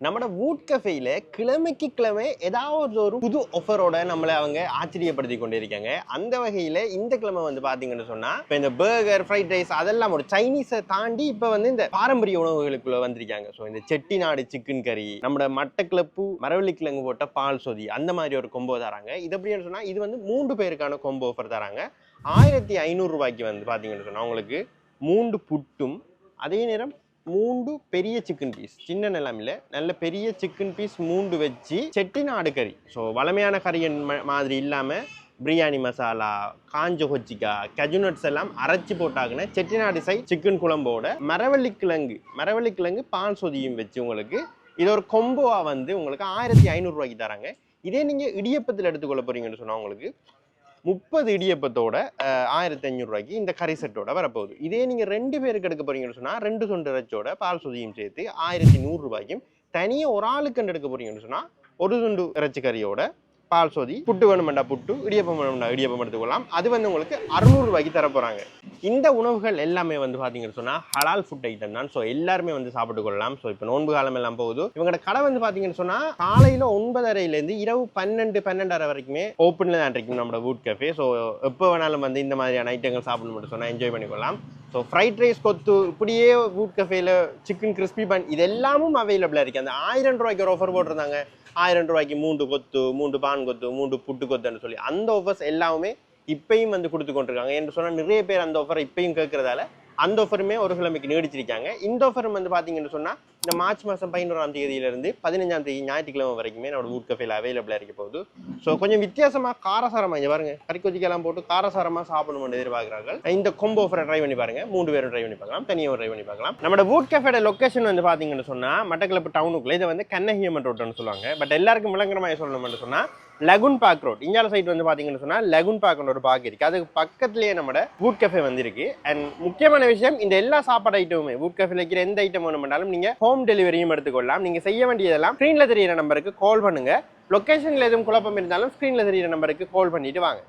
நம்மட வூட் கஃபேல கிழமைக்கு கிழமை ஏதாவது ஒரு புது ஆஃபரோட நம்மளை அவங்க ஆச்சரியப்படுத்தி கொண்டிருக்காங்க. அந்த வகையில இந்த கிழமை வந்து பாத்தீங்கன்னு சொன்னா இப்போ இந்த பர்கர், ஃப்ரைட் ரைஸ் அதெல்லாம் ஒரு சைனீஸை தாண்டி இப்போ வந்து இந்த பாரம்பரிய உணவுகளுக்குள்ள வந்திருக்காங்க. ஸோ இந்த செட்டிநாடு சிக்கன் கறி, நம்ம மட்டக்கிழப்பு, மரவள்ளிக்கிழங்கு போட்ட பால் சொதி, அந்த மாதிரி ஒரு கொம்போ தராங்க. இது எப்படின்னு சொன்னா இது வந்து 3 பேருக்கான கொம்போ ஆஃபர் தராங்க. 1500 ரூபாய்க்கு வந்து பாத்தீங்கன்னு சொன்னா உங்களுக்கு 3 புட்டும் அதே நேரம் 3 பெரிய சிக்கன் பீஸ், சின்ன நிலமில்ல நல்ல பெரிய சிக்கன் பீஸ் 3 வச்சு செட்டிநாடு கறி. ஸோ வளமையான கறியின் மாதிரி இல்லாமல் பிரியாணி மசாலா, காஞ்ச கொச்சிக்கா, கஜுநட்ஸ் எல்லாம் அரைச்சி போட்டாங்கன்னா செட்டிநாடு சைட் சிக்கன் குழம்போட மரவள்ளிக்கிழங்கு பால் சொதியும் வச்சு உங்களுக்கு இது ஒரு கொம்போவா வந்து உங்களுக்கு 1500 ரூபாய்க்கு தராங்க. இதே நீங்கள் இடியப்பத்தில் எடுத்துக்கொள்ள போறீங்கன்னு சொன்னால் உங்களுக்கு 30 இடியப்பத்தோட 1500 ரூபாய்க்கு இந்த கறி செட்டோட வரப்போகுது. இதே நீங்கள் 2 பேருக்கு எடுக்க போறீங்கன்னு சொன்னால் 2 சொண்டு இறைச்சோட பால் சொதியும் சேர்த்து 1100 ரூபாய்க்கும், தனியாக ஒரு ஆளுக்கு எடுக்க போறீங்கன்னு சொன்னால் 1 துண்டு இறைச்சி கறியோட பால் சொதி, புட்டு வேணுமெண்டா புட்டு, இடியப்பம் வேணுமெண்டா இடியப்பம் எடுத்துக்கொள்ளலாம். அது வந்து உங்களுக்கு 600 ரூபாய்க்கு தர போறாங்க. இந்த உணவுகள் எல்லாமே வந்து பாத்தீங்கன்னு சொன்னா ஹலால் ஃபுட் ஐட்டம் தான். ஸோ எல்லாருமே வந்து சாப்பிட்டு கொள்ளலாம். ஸோ இப்போ நோன்பு காலம் எல்லாம் போகுது. இவங்களோட கடை வந்து பாத்தீங்கன்னு சொன்னா காலையில 9:30 இரவு 12:30 வரைக்குமே ஓப்பன்ல தான் இருக்கும் நம்ம வூட் கஃபே. ஸோ எப்போ வேணாலும் வந்து இந்த மாதிரியான ஐட்டங்கள் சாப்பிடணும்னு சொன்னா என்ஜாய் பண்ணிக்கொள்ளலாம். ஸோ ஃப்ரைட் ரைஸ், கொத்து, இப்படியே வூட் கஃபேல சிக்கன் கிறிஸ்பி பன் இது எல்லாமும் அவைலபிளா இருக்கு. அந்த 1000 ரூபாய்க்கு ஒரு ஆஃபர் போட்டிருந்தாங்க. 1000 ரூபாய்க்கு 3 கொத்து, 3 பான் கொத்து, 3 புட்டு கொத்துன்னு சொல்லி அந்த ஆஃபர்ஸ் எல்லாமே இப்பயும் வந்து கொடுத்து கொண்டிருக்காங்க. என்று சொன்னால் நிறைய பேர் அந்த ஆஃபரை இப்பயும் கேட்கறதால அந்த ஆஃபருமே ஒரு கிழமைக்கு நீடிச்சிருக்காங்க. இந்த ஆஃபரும் வந்து பார்த்தீங்கன்னு சொன்னால் இந்த மார்ச் மாதம் 11ஆம் தேதியிலிருந்து 15ஆம் தேதி ஞாயிற்றுக்கிழமை வரைக்குமே நம்ம வூட் கஃபேல அவைலபிளாக இருக்க போகுது. ஸோ கொஞ்சம் வித்தியாசமாக காரசாரமாக இங்கே பாருங்க, கறிக்கொச்சிக்கெல்லாம் போட்டு காரசாரமாக சாப்பிடணும்னு எதிர்பார்க்குறாங்க. இந்த கொம்போ ஆஃபரை ட்ரை பண்ணி பாருங்க. 3 பேரும் ட்ரை பண்ணி பார்க்கலாம், தனியாக ட்ரை பண்ணி பார்க்கலாம். நம்ம வூட் கஃபேட லொக்கேஷன் வந்து பார்த்தீங்கன்னு சொன்னால் மட்டக்களப்பு டவுனுக்குள்ள இதை வந்து கண்ணகியம்மன் ரோட்னு சொல்லுவாங்க. பட் எல்லாருக்கும் விளங்குறமாக சொல்லணும்னு சொன்னால் லகுன் பார்க் ரோட், இந்தியாவில் சைட் வந்து பார்த்தீங்கன்னு சொன்னால் லகுன் பார்க்னு ஒரு பார்க் இருக்குது. அதுக்கு பக்கத்துலேயே நம்ம வூட் கஃபே வந்துருக்கு. அண்ட் முக்கியமான விஷயம், இந்த எல்லா சாப்பாடு ஐட்டமுமே வூட் கஃபேல இருக்கிற எந்த ஐட்டம் வேணும்னாலும் நீங்கள் ஹோம் டெலிவரியும் எடுத்துக்கொள்ளலாம். நீங்கள் செய்ய வேண்டியதெல்லாம் ஸ்க்ரீனில் தெரியிற நம்பருக்கு கால் பண்ணுங்க. லொக்கேஷனில் எதுவும் குழப்பம் இருந்தாலும் ஸ்க்ரீனில் தெரியிற நம்பருக்கு கால் பண்ணிட்டு வாங்க.